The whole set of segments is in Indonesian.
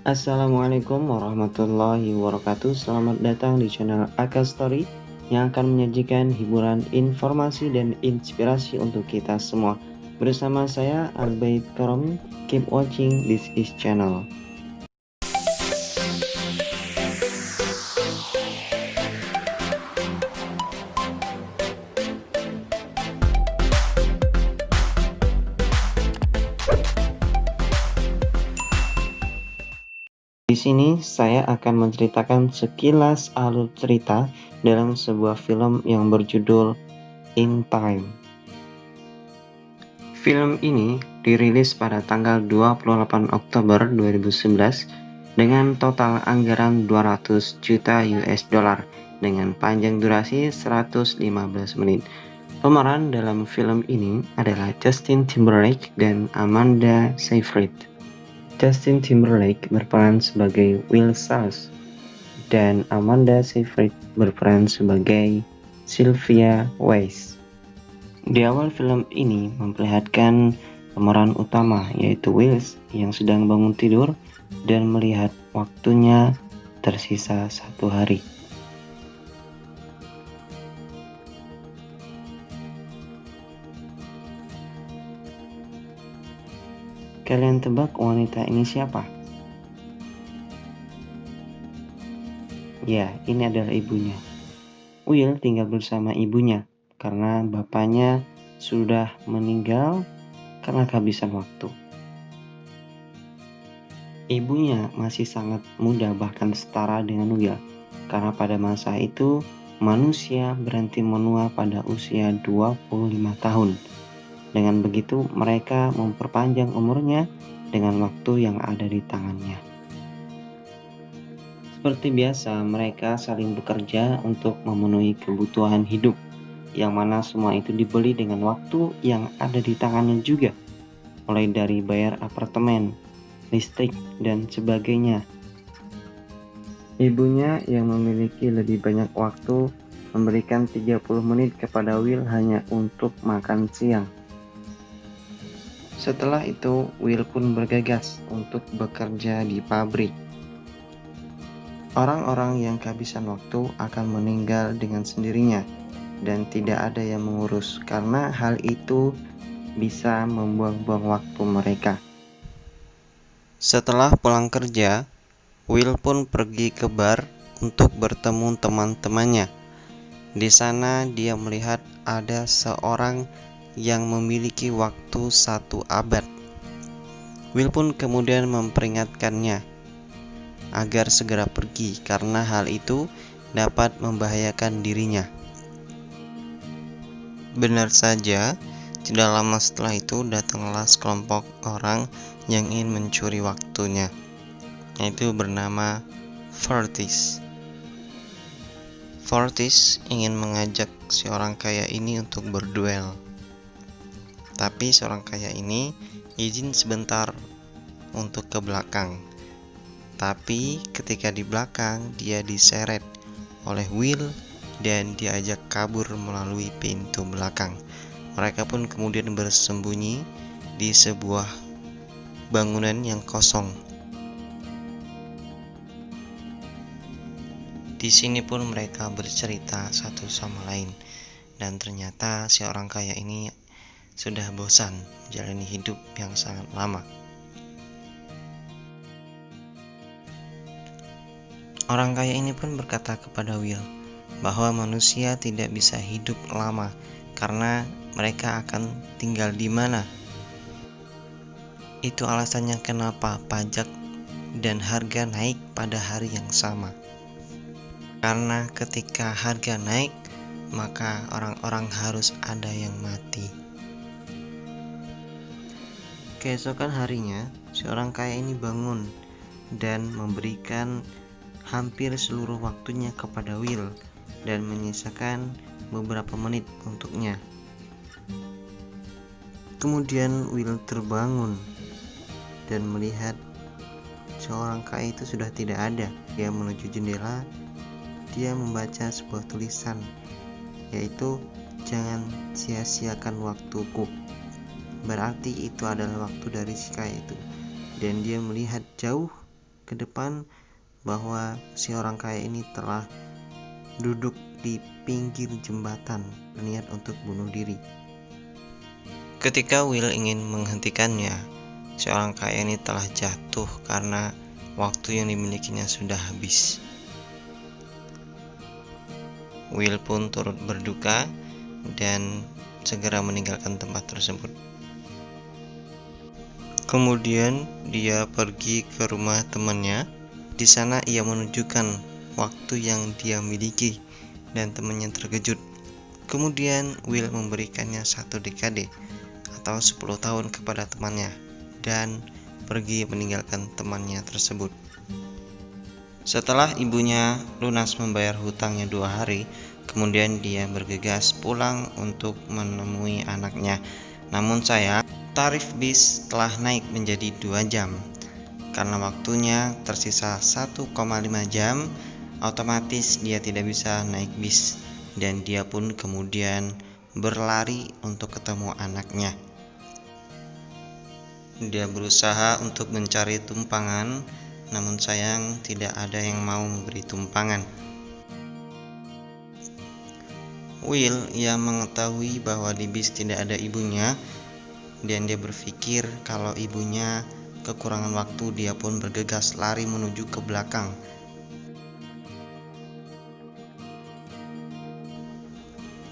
Assalamualaikum warahmatullahi wabarakatuh. Selamat datang di channel Aka Story yang akan menyajikan hiburan, informasi, dan inspirasi untuk kita semua. Bersama saya Albaid Karomi. Keep watching this is channel. Di sini saya akan menceritakan sekilas alur cerita dalam sebuah film yang berjudul In Time. Film ini dirilis pada tanggal 28 Oktober 2011 dengan total anggaran 200 juta US dollar dengan panjang durasi 115 menit. Pemeran dalam film ini adalah Justin Timberlake dan Amanda Seyfried. Justin Timberlake berperan sebagai Will Sass dan Amanda Seyfried berperan sebagai Sylvia Weiss. Di awal film ini memperlihatkan pemeran utama yaitu Wills yang sedang bangun tidur dan melihat waktunya tersisa 1 hari. Kalian tebak wanita ini siapa? Ya, ini adalah ibunya. Will tinggal bersama ibunya karena bapaknya sudah meninggal karena kehabisan waktu. Ibunya masih sangat muda, bahkan setara dengan Will, karena pada masa itu manusia berhenti menua pada usia 25 tahun. Dengan begitu mereka memperpanjang umurnya dengan waktu yang ada di tangannya. Seperti biasa, mereka saling bekerja untuk memenuhi kebutuhan hidup, yang mana semua itu dibeli dengan waktu yang ada di tangannya juga, mulai dari bayar apartemen, listrik, dan sebagainya. Ibunya yang memiliki lebih banyak waktu memberikan 30 menit kepada Will hanya untuk makan siang. Setelah itu, Will pun bergegas untuk bekerja di pabrik. Orang-orang yang kehabisan waktu akan meninggal dengan sendirinya dan tidak ada yang mengurus karena hal itu bisa membuang-buang waktu mereka. Setelah pulang kerja, Will pun pergi ke bar untuk bertemu teman-temannya. Di sana dia melihat ada seorang yang memiliki waktu 1 abad. Will pun kemudian memperingatkannya agar segera pergi karena hal itu dapat membahayakan dirinya. Benar saja, tidak lama setelah itu datanglah sekelompok orang yang ingin mencuri waktunya, yaitu bernama Fortis. Fortis ingin mengajak si orang kaya ini untuk berduel. Tapi seorang kaya ini izin sebentar untuk ke belakang. Tapi ketika di belakang dia diseret oleh Will dan diajak kabur melalui pintu belakang. Mereka pun kemudian bersembunyi di sebuah bangunan yang kosong. Di sini pun mereka bercerita satu sama lain dan ternyata si orang kaya ini sudah bosan menjalani hidup yang sangat lama. Orang kaya ini pun berkata kepada Will bahwa manusia tidak bisa hidup lama karena mereka akan tinggal di mana. Itu alasannya kenapa pajak dan harga naik pada hari yang sama. Karena ketika harga naik, maka orang-orang harus ada yang mati. Keesokan harinya, seorang kaya ini bangun dan memberikan hampir seluruh waktunya kepada Will dan menyisakan beberapa menit untuknya. Kemudian Will terbangun dan melihat seorang kaya itu sudah tidak ada. Dia menuju jendela, dia membaca sebuah tulisan, yaitu "Jangan sia-siakan waktuku." Berarti itu adalah waktu dari si kaya itu. Dan dia melihat jauh ke depan bahwa si orang kaya ini telah duduk di pinggir jembatan berniat untuk bunuh diri. Ketika Will ingin menghentikannya, si orang kaya ini telah jatuh karena waktu yang dimilikinya sudah habis. Will pun turut berduka dan segera meninggalkan tempat tersebut. Kemudian dia pergi ke rumah temannya. Di sana ia menunjukkan waktu yang dia miliki dan temannya terkejut. Kemudian Will memberikannya 1 dekade atau 10 tahun kepada temannya dan pergi meninggalkan temannya tersebut. Setelah ibunya lunas membayar hutangnya 2 hari, kemudian dia bergegas pulang untuk menemui anaknya. Namun sayang, tarif bis telah naik menjadi 2 jam. Karena waktunya tersisa 1,5 jam, otomatis dia tidak bisa naik bis dan dia pun kemudian berlari untuk ketemu anaknya. Dia berusaha untuk mencari tumpangan, namun sayang tidak ada yang mau memberi tumpangan. Will ia mengetahui bahwa di bis tidak ada ibunya dan dia berpikir kalau ibunya kekurangan waktu. Dia pun bergegas lari menuju ke belakang.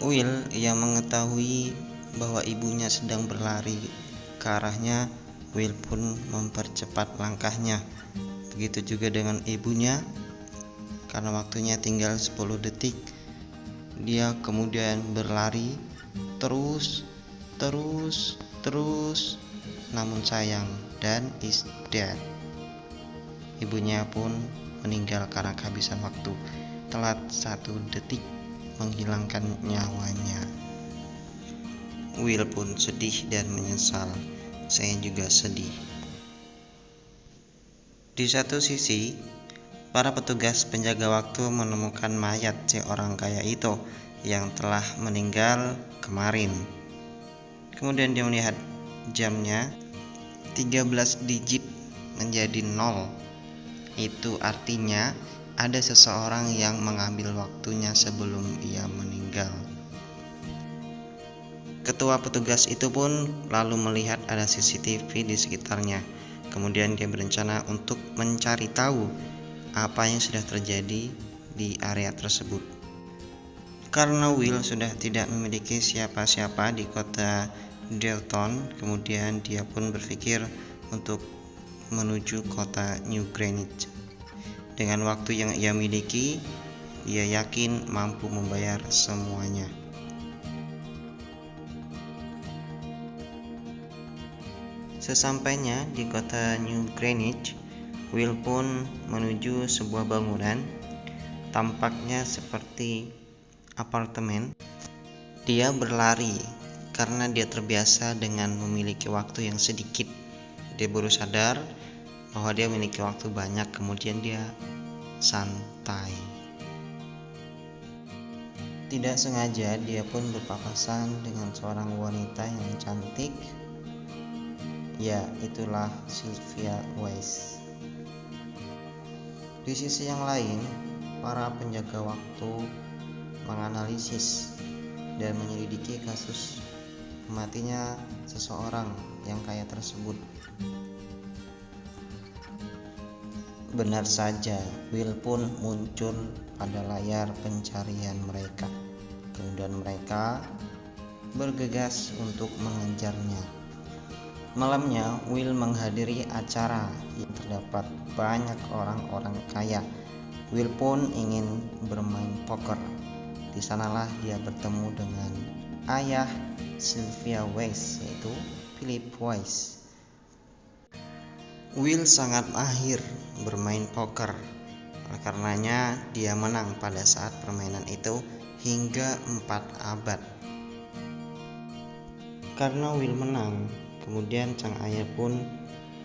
Will ia mengetahui bahwa ibunya sedang berlari ke arahnya. Will pun mempercepat langkahnya. Begitu juga dengan ibunya. Karena waktunya tinggal 10 detik, dia kemudian berlari terus, namun sayang, dan is dead. Ibunya pun meninggal karena kehabisan waktu. Telat 1 detik menghilangkan nyawanya. Will pun sedih dan menyesal. Saya juga sedih. Di satu sisi, para petugas penjaga waktu menemukan mayat si orang kaya itu yang telah meninggal kemarin. Kemudian dia melihat jamnya, 13 digit menjadi 0. Itu artinya ada seseorang yang mengambil waktunya sebelum ia meninggal. Ketua petugas itu pun lalu melihat ada CCTV di sekitarnya. Kemudian dia berencana untuk mencari tahu apa yang sudah terjadi di area tersebut. Karena Will sudah tidak memiliki siapa-siapa di kota Dalton, kemudian dia pun berpikir untuk menuju kota New Greenwich. Dengan waktu yang ia miliki, ia yakin mampu membayar semuanya. Sesampainya di kota New Greenwich, Will pun menuju sebuah bangunan, tampaknya seperti apartemen. Dia berlari karena dia terbiasa dengan memiliki waktu yang sedikit. Dia baru sadar bahwa dia memiliki waktu banyak, kemudian dia santai. Tidak sengaja dia pun berpapasan dengan seorang wanita yang cantik. Ya, itulah Sylvia Weiss. Di sisi yang lain, para penjaga waktu menganalisis dan menyelidiki kasus matinya seseorang yang kaya tersebut. Benar saja, Will pun muncul pada layar pencarian mereka. Kemudian mereka bergegas untuk mengejarnya. Malamnya, Will menghadiri acara yang terdapat banyak orang-orang kaya. Will pun ingin bermain poker. Di sanalah dia bertemu dengan ayah Sylvia Weiss, yaitu Philip Weiss. Will sangat mahir bermain poker. Oleh karenanya, dia menang pada saat permainan itu hingga 4 abad. Karena Will menang, kemudian sang ayah pun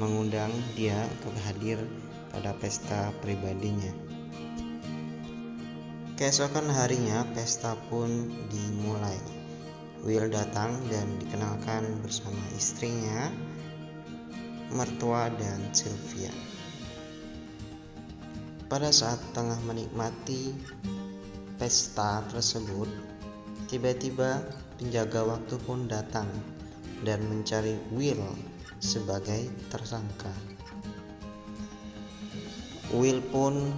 mengundang dia untuk hadir pada pesta pribadinya. Keesokan harinya, pesta pun dimulai. Will datang dan dikenalkan bersama istrinya, mertua, dan Sylvia. Pada saat tengah menikmati pesta tersebut, tiba-tiba penjaga waktu pun datang dan mencari Will sebagai tersangka. Will pun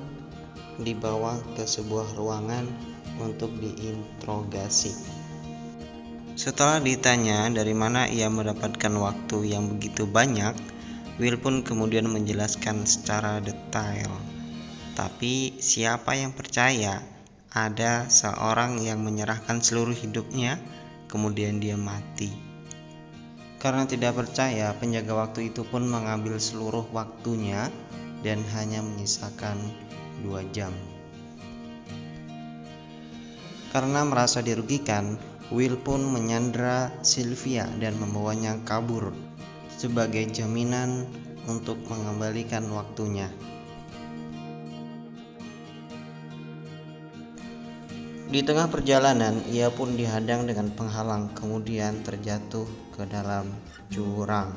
dibawa ke sebuah ruangan untuk diinterogasi. Setelah ditanya dari mana ia mendapatkan waktu yang begitu banyak, Will pun kemudian menjelaskan secara detail. Tapi siapa yang percaya ada seorang yang menyerahkan seluruh hidupnya, kemudian dia mati? Karena tidak percaya, penjaga waktu itu pun mengambil seluruh waktunya dan hanya menyisakan 2 jam. Karena merasa dirugikan, Will pun menyandra Sylvia dan membawanya kabur sebagai jaminan untuk mengembalikan waktunya. Di tengah perjalanan, ia pun dihadang dengan penghalang, kemudian terjatuh ke dalam jurang.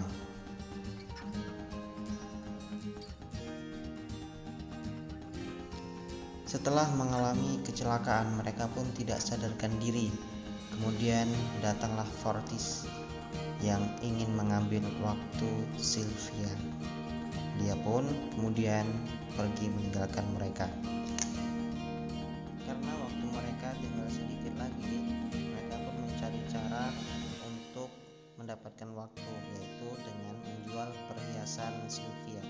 Setelah mengalami kecelakaan, mereka pun tidak sadarkan diri. Kemudian datanglah Fortis yang ingin mengambil waktu Sylvia. Dia pun kemudian pergi meninggalkan mereka. Karena waktu mereka tinggal sedikit lagi, mereka pun mencari cara untuk mendapatkan waktu, yaitu dengan menjual perhiasan Sylvia.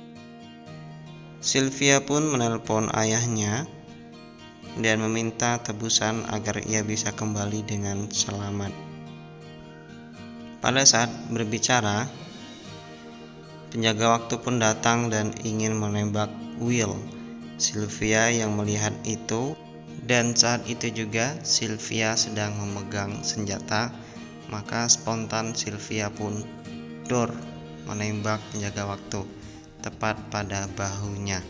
Sylvia pun menelpon ayahnya dan meminta tebusan agar ia bisa kembali dengan selamat. Pada saat berbicara, penjaga waktu pun datang dan ingin menembak Will. Sylvia yang melihat itu, dan saat itu juga Sylvia sedang memegang senjata, maka spontan Sylvia pun dor menembak penjaga waktu tepat pada bahunya.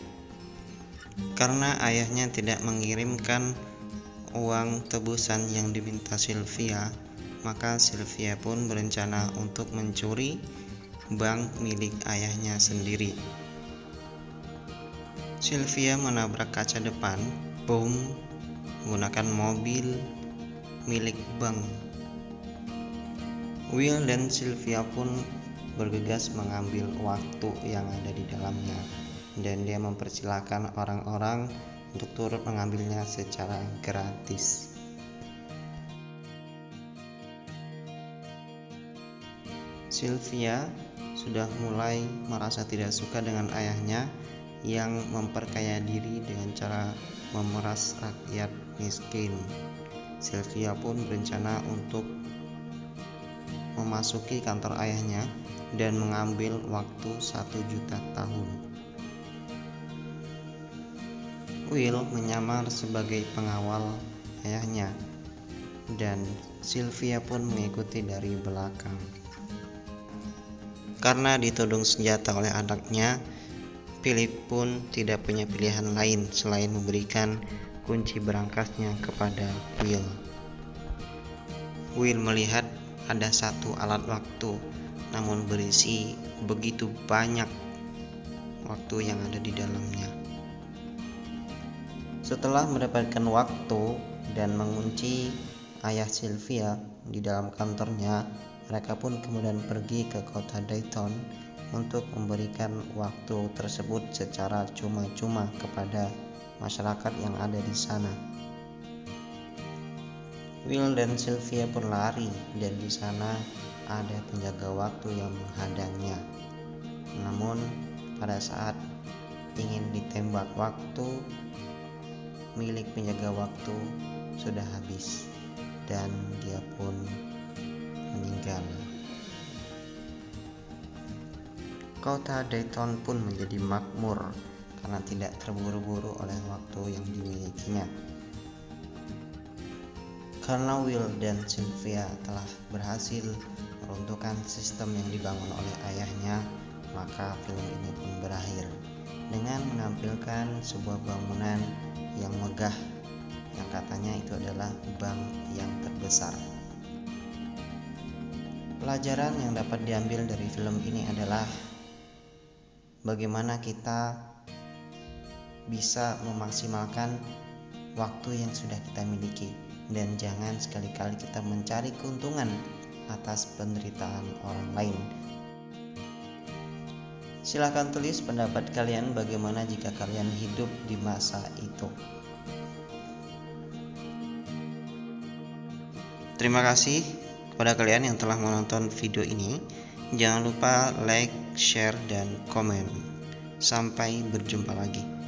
Karena ayahnya tidak mengirimkan uang tebusan yang diminta Sylvia, maka Sylvia pun berencana untuk mencuri bank milik ayahnya sendiri. Sylvia menabrak kaca depan, bom, menggunakan mobil milik bank. Will dan Sylvia pun bergegas mengambil waktu yang ada di dalamnya, dan dia mempersilahkan orang-orang untuk turut mengambilnya secara gratis. Sylvia sudah mulai merasa tidak suka dengan ayahnya yang memperkaya diri dengan cara memeras rakyat miskin. Sylvia pun berencana untuk memasuki kantor ayahnya dan mengambil waktu 1 juta tahun. Will menyamar sebagai pengawal ayahnya dan Sylvia pun mengikuti dari belakang. Karena ditodong senjata oleh anaknya, Philip pun tidak punya pilihan lain selain memberikan kunci berangkasnya kepada Will. Will melihat ada satu alat waktu, namun berisi begitu banyak waktu yang ada di dalamnya. Setelah mendapatkan waktu dan mengunci ayah Sylvia di dalam kantornya, mereka pun kemudian pergi ke kota Dayton untuk memberikan waktu tersebut secara cuma-cuma kepada masyarakat yang ada di sana. Will dan Sylvia pun lari, dan di sana ada penjaga waktu yang menghadangnya. Namun pada saat ingin ditembak waktu, milik penjaga waktu sudah habis dan dia pun meninggal. Kota Dayton pun menjadi makmur karena tidak terburu-buru oleh waktu yang dimilikinya. Karena Will dan Sylvia telah berhasil meruntuhkan sistem yang dibangun oleh ayahnya, maka film ini pun berakhir dengan menampilkan sebuah bangunan yang megah yang katanya itu adalah bank yang terbesar. Pelajaran yang dapat diambil dari film ini adalah bagaimana kita bisa memaksimalkan waktu yang sudah kita miliki, dan jangan sekali-kali kita mencari keuntungan atas penderitaan orang lain. Silahkan tulis pendapat kalian bagaimana jika kalian hidup di masa itu. Terima kasih kepada kalian yang telah menonton video ini. Jangan lupa like, share, dan komen. Sampai berjumpa lagi.